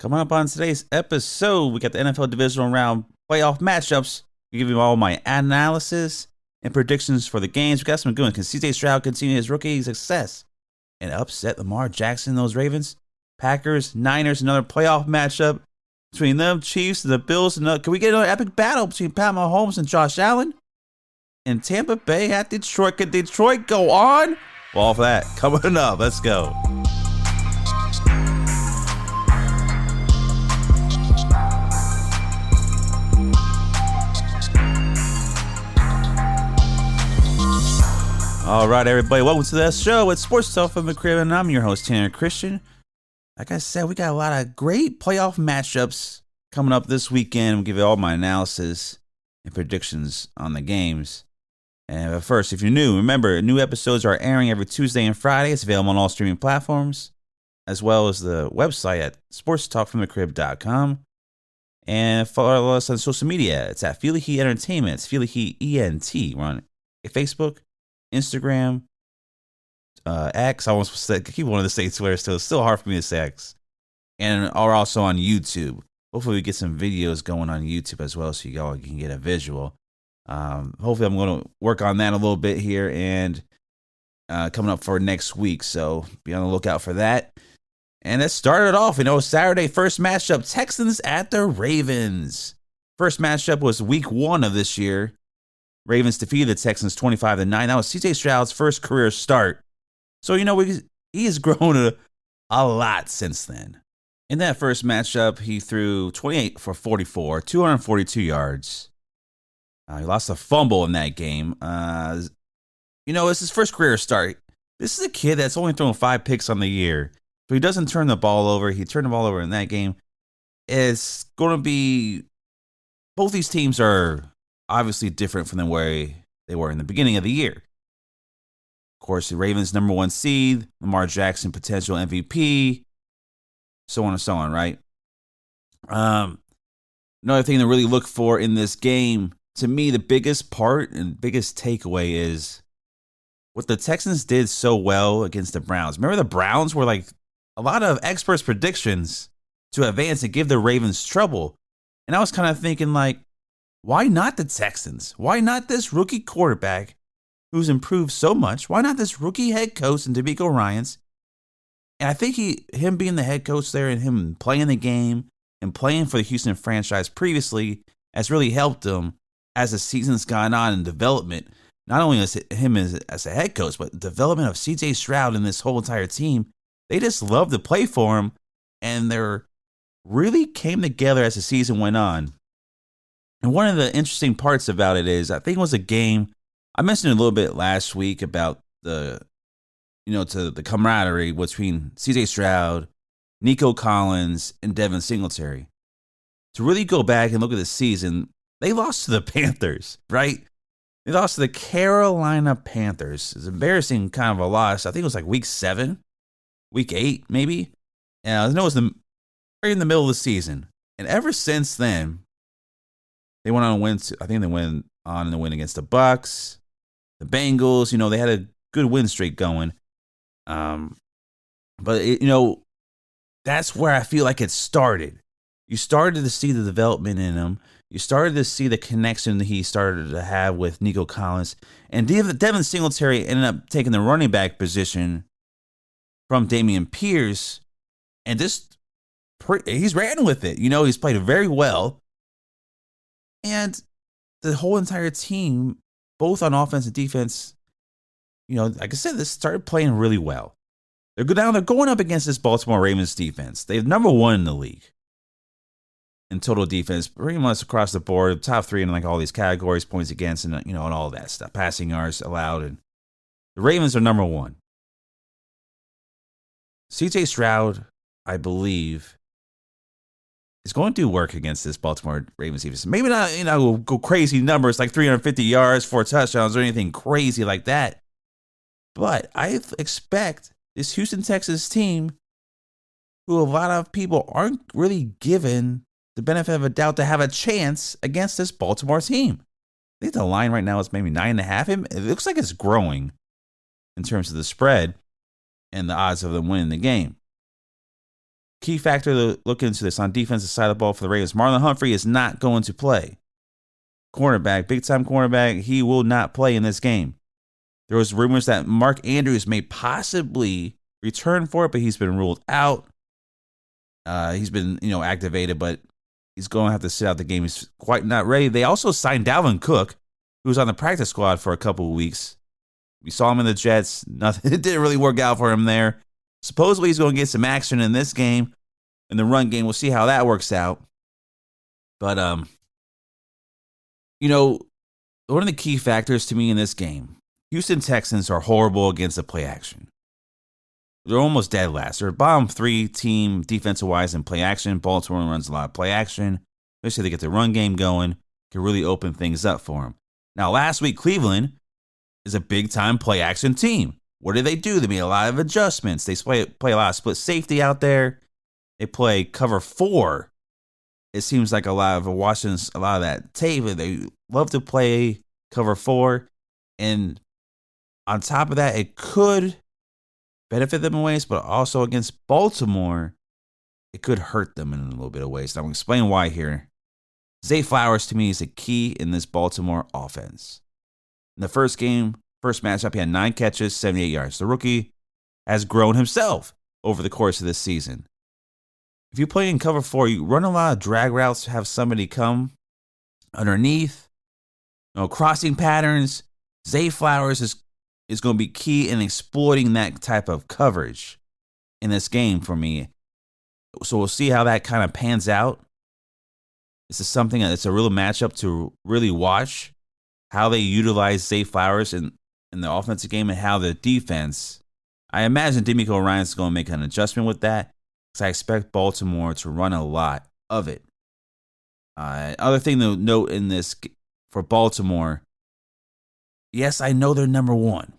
Coming up on today's episode, we got the NFL Divisional Round Playoff matchups. We give you all my analysis and predictions for the games. We got some good ones. Can CJ Stroud continue his rookie success and upset Lamar Jackson and those Ravens? Packers, Niners, another playoff matchup between them, Chiefs, and the Bills. Can we get another epic battle between Pat Mahomes and Josh Allen? And Tampa Bay at Detroit. Can Detroit go on? Well, all for that coming up. Let's go. All right, everybody, welcome to the show. It's Sports Talk from the Crib, and I'm your host, Tanner Christian. Like I said, we got a lot of great playoff matchups coming up this weekend. We'll give you all my analysis and predictions on the games. And first, if you're new, remember, new episodes are airing every Tuesday and Friday. It's available on all streaming platforms, as well as the website at sportstalkfromthecrib.com. And follow us on social media. It's at Feel the Heat Entertainment. It's Feel the Heat ENT. We're on Facebook, Instagram, X. I almost said, keep wanting to say Twitter still. It's still hard for me to say X. And are also on YouTube. Hopefully we get some videos going on YouTube as well so you all can get a visual. Hopefully I'm going to work on that a little bit here and coming up for next week. So be on the lookout for that. And let's start it off. Saturday, first matchup, Texans at the Ravens. First matchup was week 1 of this year. Ravens defeated the Texans 25-9. That was CJ Stroud's first career start. So, he has grown a lot since then. In that first matchup, he threw 28 for 44, 242 yards. He lost a fumble in that game. It's his first career start. This is a kid that's only thrown 5 picks on the year. So he doesn't turn the ball over. He turned the ball over in that game. It's going to be, both these teams are obviously different from the way they were in the beginning of the year. Of course, the Ravens number 1 seed, Lamar Jackson potential MVP, so on and so on, right? Another thing to really look for in this game, to me, the biggest part and biggest takeaway is what the Texans did so well against the Browns. Remember, the Browns were like a lot of experts' predictions to advance and give the Ravens trouble. And I was kind of thinking, why not the Texans? Why not this rookie quarterback who's improved so much? Why not this rookie head coach and DeMeco Ryans? And I think him being the head coach there and him playing the game and playing for the Houston franchise previously has really helped him as the season's gone on in development. Not only as him as a head coach, but the development of CJ Stroud and this whole entire team. They just love to play for him, and they're really came together as the season went on. And one of the interesting parts about it is, I think it was a game, I mentioned a little bit last week about the camaraderie between CJ Stroud, Nico Collins, and Devin Singletary. To really go back and look at the season, they lost to the Panthers, right? They lost to the Carolina Panthers. It's embarrassing kind of a loss. I think it was like week 7, week 8 maybe. And I know it was right in the middle of the season. And ever since then, they went on to win. I think they went on to win against the Bucks, the Bengals. They had a good win streak going. That's where I feel like it started. You started to see the development in him. You started to see the connection that he started to have with Nico Collins. And Devin Singletary ended up taking the running back position from Dameon Pierce. And he's ran with it. He's played very well. And the whole entire team, both on offense and defense, like I said, this started playing really well. They're going up against this Baltimore Ravens defense. They're number 1 in the league in total defense, pretty much across the board, top 3 in all these categories, points against, and and all that stuff, passing yards allowed, and the Ravens are number 1. CJ Stroud, I believe, is going to do work against this Baltimore Ravens defense. Maybe not, go crazy numbers like 350 yards, 4 touchdowns, or anything crazy like that. But I expect this Houston Texans team, who a lot of people aren't really given the benefit of a doubt to have a chance against this Baltimore team. I think the line right now is maybe 9.5. It looks like it's growing in terms of the spread and the odds of them winning the game. Key factor to look into this on defensive side of the ball for the Ravens. Marlon Humphrey is not going to play. Cornerback, big-time cornerback, he will not play in this game. There was rumors that Mark Andrews may possibly return for it, but he's been ruled out. He's been, activated, but he's going to have to sit out the game. He's quite not ready. They also signed Dalvin Cook, who was on the practice squad for a couple of weeks. We saw him in the Jets. Nothing. It didn't really work out for him there. Supposedly he's going to get some action in this game, in the run game. We'll see how that works out. But, one of the key factors to me in this game, Houston Texans are horrible against the play action. They're almost dead last. They're a bottom 3 team defensive-wise in play action. Baltimore runs a lot of play action. Especially they get the run game going. Can really open things up for them. Now, last week, Cleveland is a big-time play action team. What do? They made a lot of adjustments. They play a lot of split safety out there. They play cover 4. It seems like a lot of that tape. They love to play cover 4. And on top of that, it could benefit them in ways, but also against Baltimore, it could hurt them in a little bit of ways. I'm going to explain why here. Zay Flowers, to me, is a key in this Baltimore offense. In the first matchup, he had 9 catches, 78 yards. The rookie has grown himself over the course of this season. If you play in cover 4, you run a lot of drag routes, have somebody come underneath, crossing patterns. Zay Flowers is going to be key in exploiting that type of coverage in this game for me. So we'll see how that kind of pans out. This is something that's a real matchup to really watch, how they utilize Zay Flowers in the offensive game and how the defense. I imagine D'Amico Ryan's going to make an adjustment with that because I expect Baltimore to run a lot of it. Other thing to note in this for Baltimore, yes, I know they're number 1.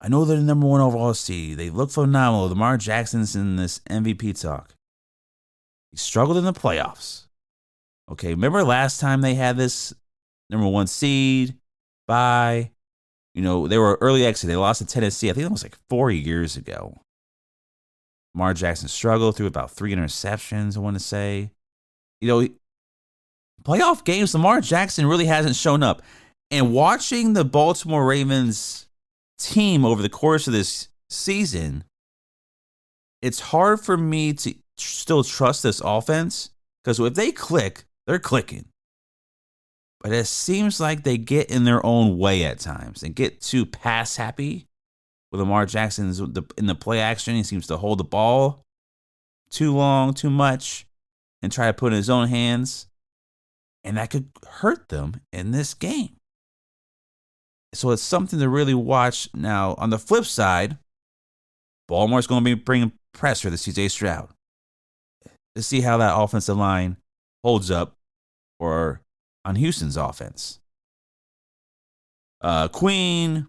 I know they're the number 1 overall seed. They look phenomenal. Lamar Jackson's in this MVP talk. He struggled in the playoffs. Okay, remember last time they had this number 1 seed bye? They were early exit. They lost to Tennessee. I think that was like 4 years ago. Lamar Jackson struggled through about 3 interceptions, I want to say. Playoff games, Lamar Jackson really hasn't shown up. And watching the Baltimore Ravens team over the course of this season, it's hard for me to still trust this offense because if they click, they're clicking. But it seems like they get in their own way at times and get too pass happy. With Lamar Jackson in the play action, he seems to hold the ball too long, too much, and try to put it in his own hands. And that could hurt them in this game. So it's something to really watch. Now, on the flip side, Baltimore's going to be bringing pressure to CJ Stroud. To see how that offensive line holds up on Houston's offense. Queen.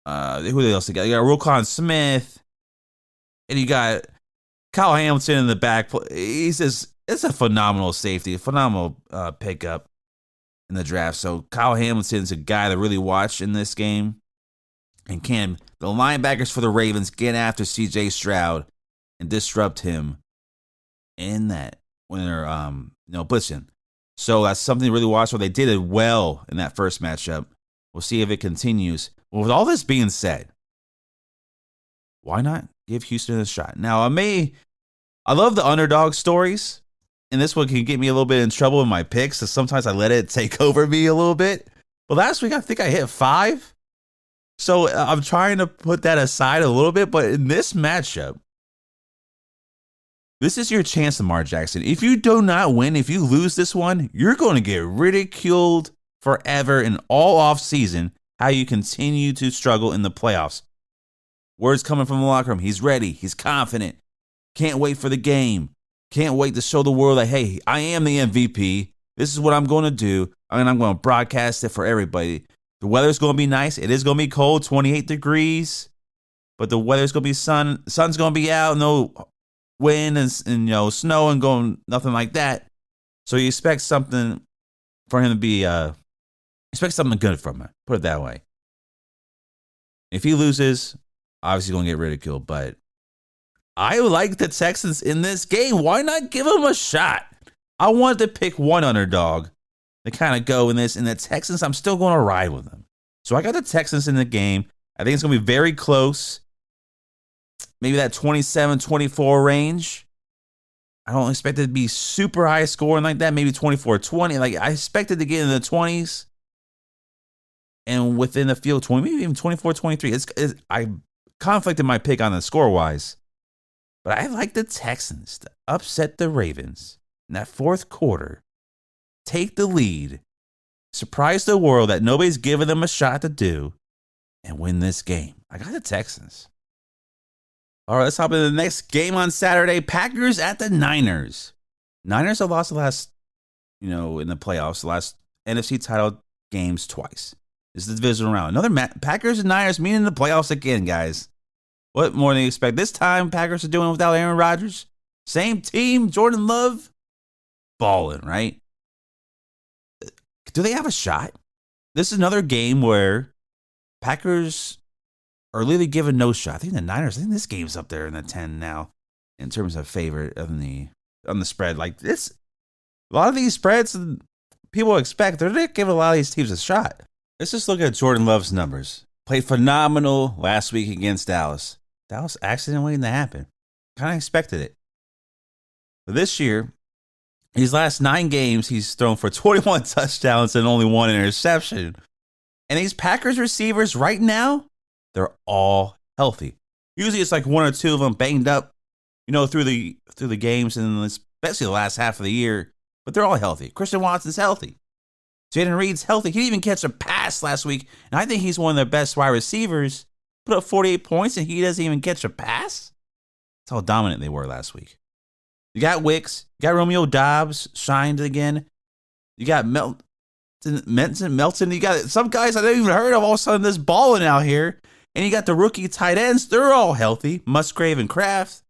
Who else they got? You got Roquan Smith. And you got Kyle Hamilton in the back. It's a phenomenal safety, a phenomenal pickup in the draft. So Kyle Hamilton's a guy to really watch in this game. And can the linebackers for the Ravens get after CJ Stroud and disrupt him in that when they're blitzing. So that's something to really watch. So they did it well in that first matchup. We'll see if it continues. Well, with all this being said, why not give Houston a shot? Now, I love the underdog stories, and this one can get me a little bit in trouble in my picks, so sometimes I let it take over me a little bit. But last week, I think I hit 5. So I'm trying to put that aside a little bit, but in this matchup, this is your chance, Lamar Jackson. If you do not win, if you lose this one, you're going to get ridiculed forever in all offseason. How you continue to struggle in the playoffs. Words coming from the locker room. He's ready. He's confident. Can't wait for the game. Can't wait to show the world that, hey, I am the MVP. This is what I'm going to do. And I'm going to broadcast it for everybody. The weather's going to be nice. It is going to be cold, 28 degrees. But the weather's going to be sun's going to be out. No wind and snow and going, nothing like that. So you expect something for him to be... Expect something good from him. Put it that way. If he loses, obviously going to get ridiculed. But I like the Texans in this game. Why not give them a shot? I wanted to pick one underdog to kind of go in this. And the Texans, I'm still going to ride with them. So I got the Texans in the game. I think it's going to be very close. Maybe that 27-24 range. I don't expect it to be super high scoring like that. Maybe 24-20. Like, I expected to get in the 20s. And within the field, 20, maybe even 24-23. I conflicted my pick on the score-wise. But I like the Texans to upset the Ravens in that fourth quarter. Take the lead. Surprise the world that nobody's giving them a shot to do. And win this game. I got the Texans. All right, let's hop into the next game on Saturday. Packers at the Niners. Niners have lost the last, in the playoffs, the last NFC title games twice. This is the divisional round. Another Packers and Niners meeting in the playoffs again, guys. What more than you expect? This time, Packers are doing it without Aaron Rodgers. Same team, Jordan Love. Balling, right? Do they have a shot? This is another game where Packers are literally given no shot. I think the Niners, this game's up there in the 10 now in terms of favorite on the spread. Like this, a lot of these spreads people expect, they're not giving a lot of these teams a shot. Let's just look at Jordan Love's numbers. Played phenomenal last week against Dallas. Dallas accident waiting to happen. Kind of expected it. But this year, these last 9 games, he's thrown for 21 touchdowns and only 1 interception. And these Packers receivers right now, they're all healthy. Usually it's like 1 or 2 of them banged up, through the games and especially the last half of the year. But they're all healthy. Christian Watson's healthy. Jaden Reed's healthy. He didn't even catch a pass last week. And I think he's one of their best wide receivers. Put up 48 points and he doesn't even catch a pass? That's how dominant they were last week. You got Wicks. You got Romeo Dobbs. Shined again. You got Melton. You got some guys I didn't even heard of all of a sudden this balling out here. And you got the rookie tight ends. They're all healthy. Musgrave and Kraft.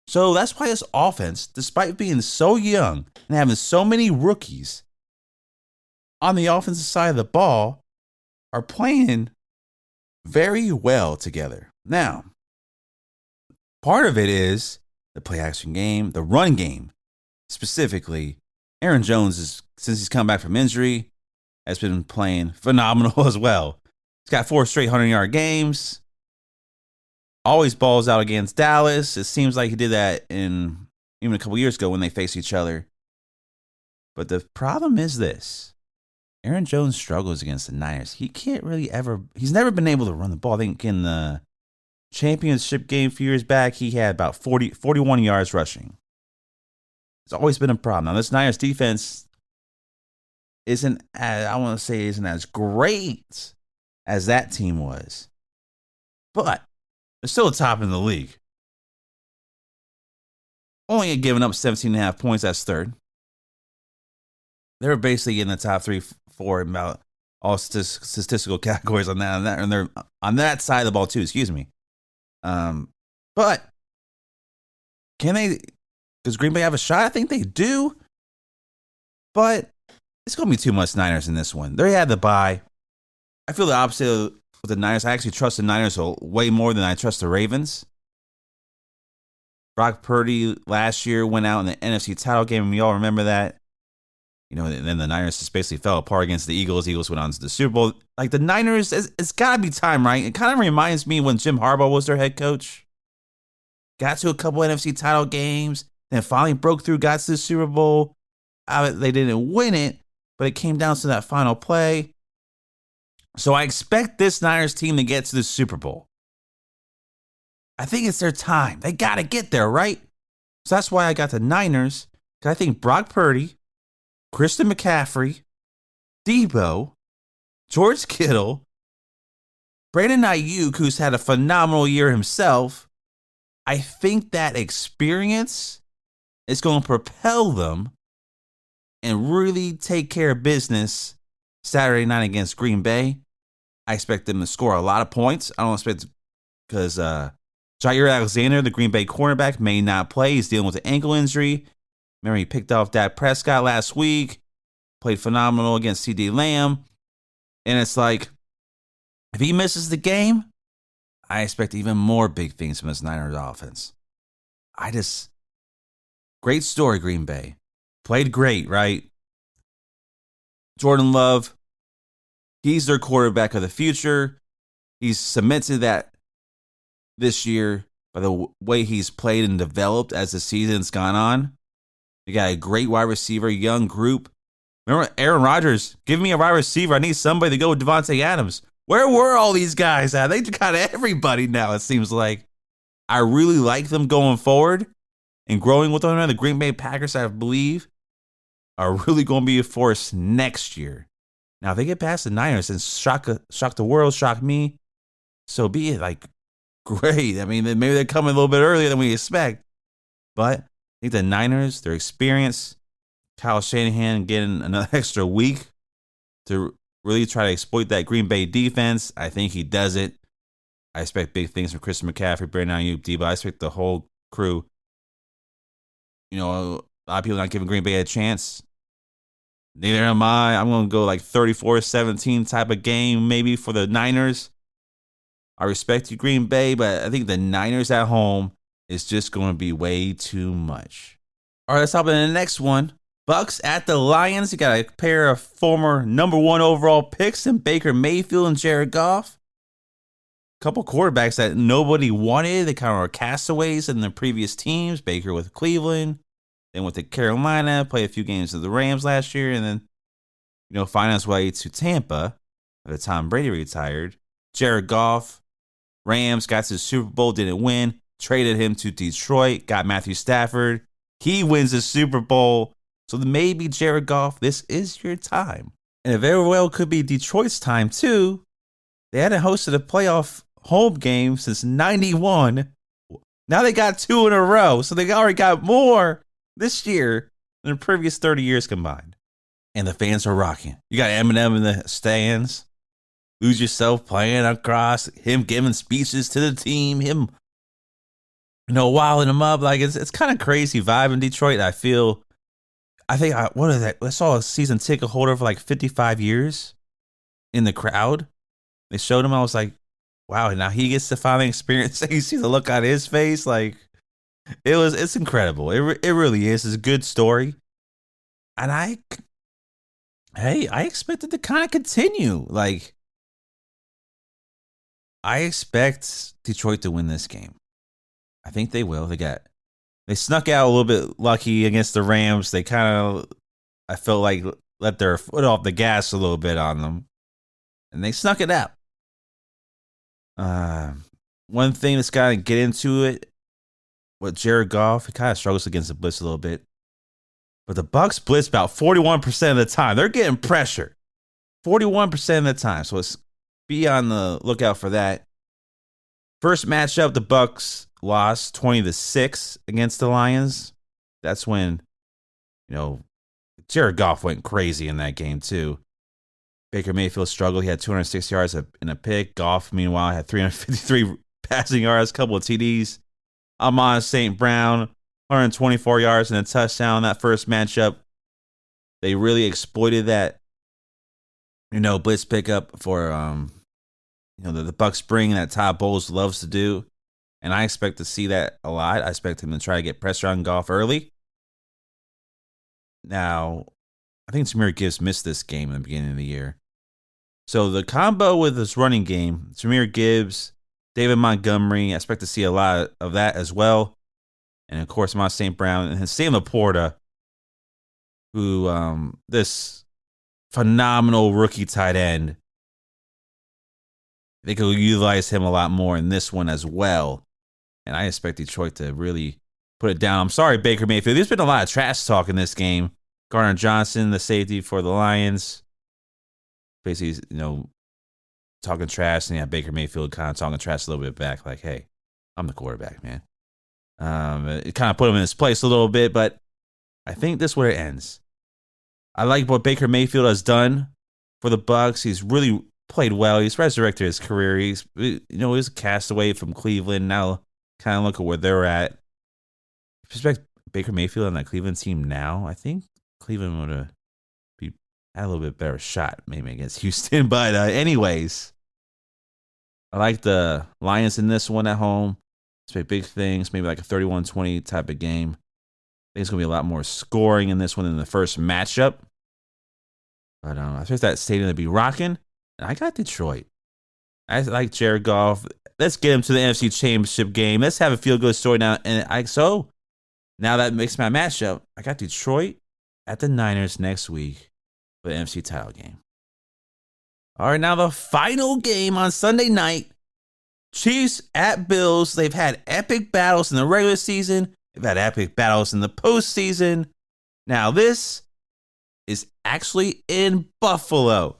So that's why this offense, despite being so young and having so many rookies on the offensive side of the ball, are playing very well together. Now, part of it is the play action game, the run game. Specifically, Aaron Jones, since he's come back from injury, has been playing phenomenal as well. He's got 4 straight 100-yard games. Always balls out against Dallas. It seems like he did that even a couple years ago when they faced each other. But the problem is this. Aaron Jones struggles against the Niners. He can't really he's never been able to run the ball. I think in the championship game a few years back, he had about 41 yards rushing. It's always been a problem. Now, this Niners defense isn't as great as that team was. But they're still the top in the league. Only giving up 17.5 points. That's third. They're basically in the top 3, 4 in about all statistical categories on that, and they're on that side of the ball too. Excuse me. But can they? Does Green Bay have a shot? I think they do. But it's going to be too much Niners in this one. They had the bye. I feel the opposite with the Niners. I actually trust the Niners way more than I trust the Ravens. Brock Purdy last year went out in the NFC title game, and we all remember that. And then the Niners just basically fell apart against the Eagles. The Eagles went on to the Super Bowl. Like the Niners, it's got to be time, right? It kind of reminds me when Jim Harbaugh was their head coach. Got to a couple NFC title games, then finally broke through, got to the Super Bowl. They didn't win it, but it came down to that final play. So I expect this Niners team to get to the Super Bowl. I think it's their time. They got to get there, right? So that's why I got the Niners. Because I think Brock Purdy, Christian McCaffrey, Debo, George Kittle, Brandon Ayuk, who's had a phenomenal year himself, I think that experience is going to propel them and really take care of business Saturday night against Green Bay. I expect them to score a lot of points. I don't expect because Jair Alexander, the Green Bay cornerback, may not play. He's dealing with an ankle injury. Remember, he picked off Dak Prescott last week, played phenomenal against CD Lamb. And it's like, if he misses the game, I expect even more big things from this Niners offense. Great story, Green Bay. Played great, right? Jordan Love, he's their quarterback of the future. He's cemented that this year by the way he's played and developed as the season's gone on. You got a great wide receiver, young group. Remember Aaron Rodgers, give me a wide receiver. I need somebody to go with Devontae Adams. Where were all these guys at? They got everybody now, it seems like. I really like them going forward and growing with one another. The Green Bay Packers, I believe, are really going to be a force next year. Now, if they get past the Niners and shock the world, shock me, so be it. Like, great. I mean, maybe they're coming a little bit earlier than we expect. But I think the Niners, their experience, Kyle Shanahan getting another extra week to really try to exploit that Green Bay defense. I think he does it. I expect big things from Christian McCaffrey, Brandon Ayuk, Debo. I expect the whole crew. You know, a lot of people not giving Green Bay a chance. Neither am I. I'm going to go like 34-17 type of game maybe for the Niners. I respect you, Green Bay, but I think the Niners at home is just going to be way too much. All right, let's hop into the next one. Bucks at the Lions. You got a pair of former number 1 overall picks in Baker Mayfield and Jared Goff. A couple quarterbacks that nobody wanted. They kind of were castaways in their previous teams. Baker with Cleveland. Then went to Carolina, played a few games with the Rams last year, and then, find his way to Tampa by the time Brady retired. Jared Goff, Rams, got to the Super Bowl, didn't win. Traded him to Detroit, got Matthew Stafford. He wins the Super Bowl. So maybe Jared Goff, this is your time. And it very well could be Detroit's time too. They hadn't hosted a playoff home game since 91. Now they got 2 in a row. So they already got more this year than the previous 30 years combined. And the fans are rocking. You got Eminem in the stands. Lose Yourself playing across. Him giving speeches to the team. Him, wilding them up. Like, it's kind of crazy vibe in Detroit. I saw a season ticket holder for like 55 years in the crowd. They showed him. I was like, wow, now he gets to finally experience it. You see the look on his face. Like, it's incredible. It really is. It's a good story. And I expect it to kind of continue. Like, I expect Detroit to win this game. I think they will. They snuck out a little bit lucky against the Rams. They I felt like, let their foot off the gas a little bit on them. And they snuck it out. One thing that's got to get into it, with Jared Goff, he kind of struggles against the blitz a little bit. But the Bucs blitz about 41% of the time. They're getting pressure 41% of the time. So be on the lookout for that. First matchup, the Bucs lost 20-6 against the Lions. That's when, Jared Goff went crazy in that game too. Baker Mayfield struggled. He had 206 yards in a pick. Goff, meanwhile, had 353 passing yards, a couple of TDs. Amon St. Brown, 124 yards and a touchdown. That first matchup, they really exploited that, blitz pickup for, the Bucs bring that Todd Bowles loves to do. And I expect to see that a lot. I expect him to try to get pressure on Goff early. Now, I think Jahmyr Gibbs missed this game in the beginning of the year. So the combo with this running game, Jahmyr Gibbs, David Montgomery, I expect to see a lot of that as well. And, of course, Amon St. Brown and Sam Laporta, who this phenomenal rookie tight end, they could utilize him a lot more in this one as well. And I expect Detroit to really put it down. I'm sorry, Baker Mayfield. There's been a lot of trash talk in this game. Garner Johnson, the safety for the Lions, basically, talking trash. And Baker Mayfield kind of talking trash a little bit back, like, hey, I'm the quarterback, man. It kind of put him in his place a little bit, but I think this is where it ends. I like what Baker Mayfield has done for the Bucs. He's really played well. He's resurrected his career. He's a castaway from Cleveland. Now kind of look at where they're at. If you expect Baker Mayfield on that Cleveland team now, I think Cleveland would have had a little bit better shot maybe against Houston. But anyways, I like the Lions in this one at home. Expect big things, maybe like a 31-20 type of game. I think it's going to be a lot more scoring in this one than the first matchup. But I expect that stadium to be rocking. And I got Detroit. I like Jared Goff. Let's get him to the NFC Championship game. Let's have a feel-good story now. So now that makes my matchup. I got Detroit at the Niners next week for the NFC title game. All right, now the final game on Sunday night. Chiefs at Bills. They've had epic battles in the regular season. They've had epic battles in the postseason. Now this is actually in Buffalo.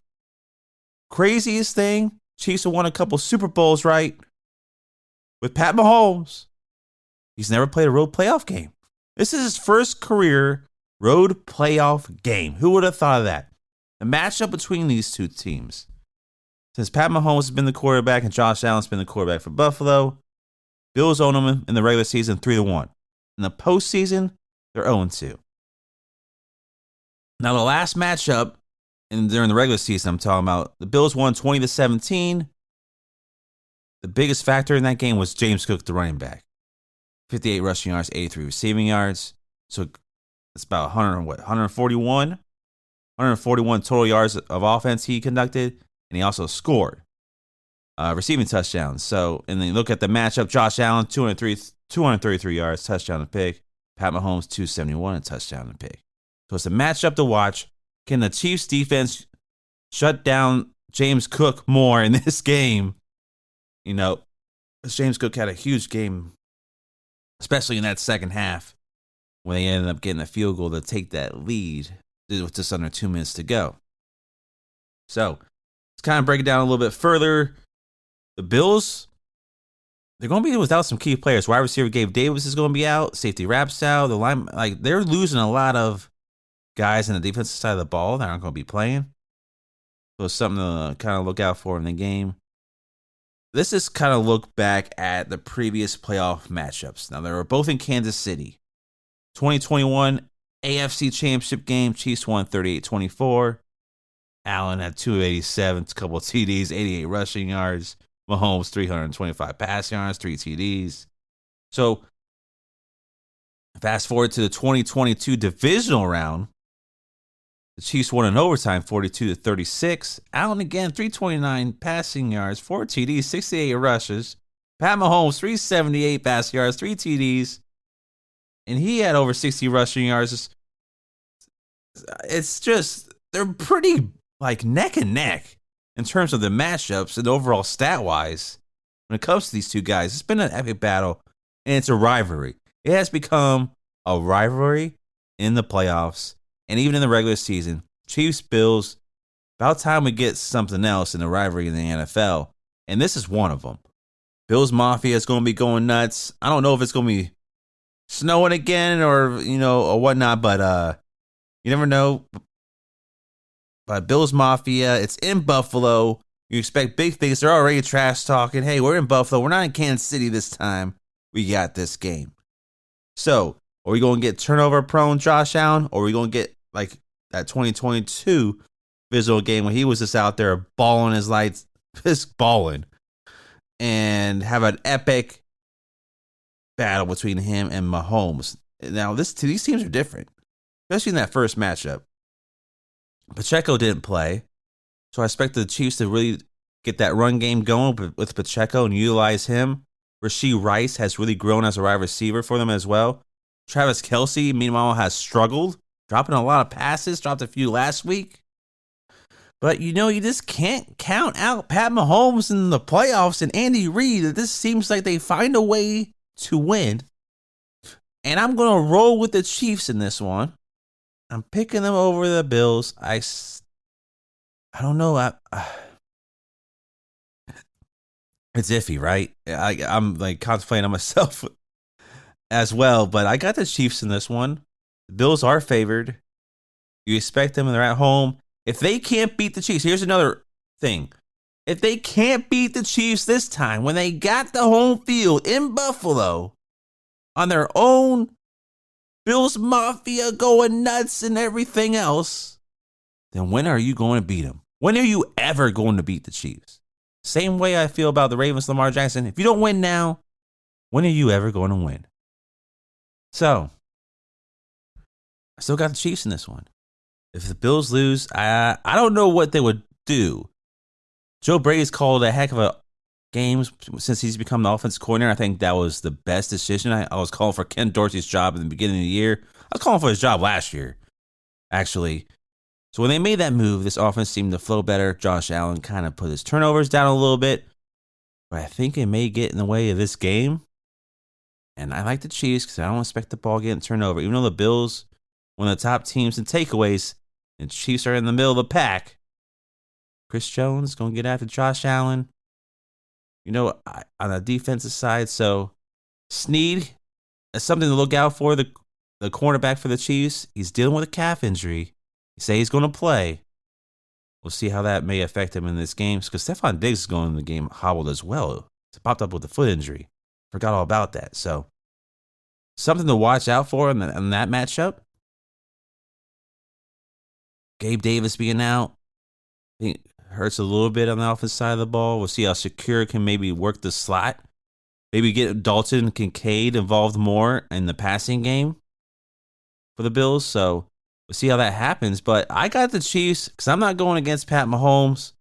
Craziest thing, Chiefs have won a couple Super Bowls, right? With Pat Mahomes. He's never played a road playoff game. This is his first career road playoff game. Who would have thought of that? The matchup between these two teams. Since Pat Mahomes has been the quarterback and Josh Allen's been the quarterback for Buffalo, Bills own them in the regular season 3-1. In the postseason, they're 0-2. Now the last matchup, and during the regular season I'm talking about, the Bills won 20-17. The biggest factor in that game was James Cook, the running back. 58 rushing yards, 83 receiving yards. So it's about 141 total yards of offense he conducted, and he also scored receiving touchdowns. So, and then you look at the matchup, Josh Allen, 233 yards, touchdown and pick. Pat Mahomes, 271, and touchdown and pick. So it's a matchup to watch. Can the Chiefs defense shut down James Cook more in this game? You know, James Cook had a huge game, especially in that second half, when they ended up getting a field goal to take that lead with just under 2 minutes to go. So let's kind of break it down a little bit further. The Bills, they're going to be without some key players. Wide receiver Gabe Davis is going to be out. Safety Rapp's out. The line, they're losing a lot of guys on the defensive side of the ball that aren't going to be playing. So it's something to kind of look out for in the game. Let's just kind of look back at the previous playoff matchups. Now, they were both in Kansas City. 2021 AFC Championship game, Chiefs won 38-24. Allen had 287, a couple of TDs, 88 rushing yards. Mahomes, 325 passing yards, 3 TDs. So, fast forward to the 2022 divisional round. The Chiefs won in overtime, 42-36. Allen again, 329 passing yards, 4 TDs, 68 rushes. Pat Mahomes, 378 passing yards, 3 TDs. And he had over 60 rushing yards. It's just, they're pretty neck and neck in terms of the matchups and overall stat-wise. When it comes to these two guys, it's been an epic battle, and it's a rivalry. It has become a rivalry in the playoffs. And even in the regular season, Chiefs, Bills, about time we get something else in the rivalry in the NFL. And this is one of them. Bills Mafia is going to be going nuts. I don't know if it's going to be snowing again or whatnot, but you never know. But Bills Mafia, it's in Buffalo. You expect big things. They're already trash talking. Hey, we're in Buffalo. We're not in Kansas City this time. We got this game. So, are we going to get turnover-prone Josh Allen, or are we going to get that 2022 visual game when he was just out there balling his lights, just balling, and have an epic battle between him and Mahomes? Now, these teams are different, especially in that first matchup. Pacheco didn't play, so I expect the Chiefs to really get that run game going with Pacheco and utilize him. Rashee Rice has really grown as a wide receiver for them as well. Travis Kelce, meanwhile, has struggled, dropping a lot of passes, dropped a few last week. But, you just can't count out Pat Mahomes in the playoffs and Andy Reid. This seems like they find a way to win. And I'm going to roll with the Chiefs in this one. I'm picking them over the Bills. I don't know. It's iffy, right? I'm contemplating on myself as well, but I got the Chiefs in this one. The Bills are favored. You expect them, and they're at home. If they can't beat the Chiefs, here's another thing. If they can't beat the Chiefs this time, when they got the home field in Buffalo on their own, Bills Mafia going nuts and everything else, then when are you going to beat them? When are you ever going to beat the Chiefs? Same way I feel about the Ravens, Lamar Jackson. If you don't win now, when are you ever going to win? So, I still got the Chiefs in this one. If the Bills lose, I don't know what they would do. Joe Brady's called a heck of a game since he's become the offensive coordinator. I think that was the best decision. I was calling for Ken Dorsey's job at the beginning of the year. I was calling for his job last year, actually. So when they made that move, this offense seemed to flow better. Josh Allen kind of put his turnovers down a little bit. But I think it may get in the way of this game. And I like the Chiefs because I don't expect the ball getting turned over. Even though the Bills, one of the top teams in takeaways, and Chiefs are in the middle of the pack. Chris Jones going to get after Josh Allen. On the defensive side. So Snead is something to look out for. The cornerback for the Chiefs. He's dealing with a calf injury. He say he's going to play. We'll see how that may affect him in this game. Because Stephon Diggs is going in the game hobbled as well. He popped up with a foot injury. Forgot all about that. So something to watch out for in that matchup. Gabe Davis being out. I think hurts a little bit on the offensive side of the ball. We'll see how Shakir can maybe work the slot. Maybe get Dalton and Kincaid involved more in the passing game for the Bills. So we'll see how that happens. But I got the Chiefs because I'm not going against Pat Mahomes.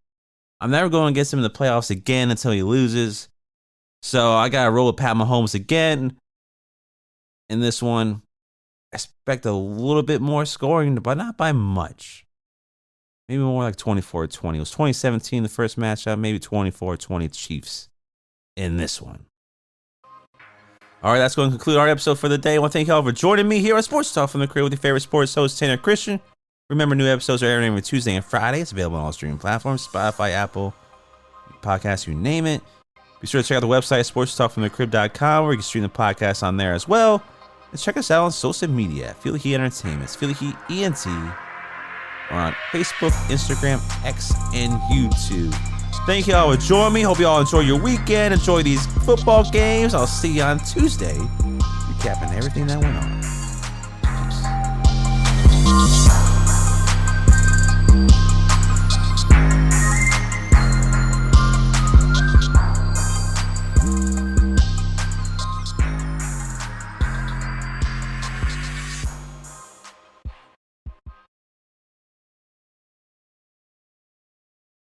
I'm never going against him in the playoffs again until he loses. So I got to roll with Pat Mahomes again in this one. I expect a little bit more scoring, but not by much. Maybe more like 24-20. It was 2017 the first matchup, maybe 24-20 Chiefs in this one. All right, that's going to conclude our episode for the day. I want to thank you all for joining me here on Sports Talk from the Crib with your favorite sports host, Tanner Christian. Remember, new episodes are airing every Tuesday and Friday. It's available on all streaming platforms, Spotify, Apple, podcasts, you name it. Be sure to check out the website, sportstalkfromthecrib.com, where you can stream the podcast on there as well. And check us out on social media, Feel the Heat Entertainment, it's Feel the Heat ENT. Or on Facebook, Instagram, X, and YouTube. Thank you all for joining me. Hope you all enjoy your weekend. Enjoy these football games. I'll see you on Tuesday, recapping everything that went on. Peace.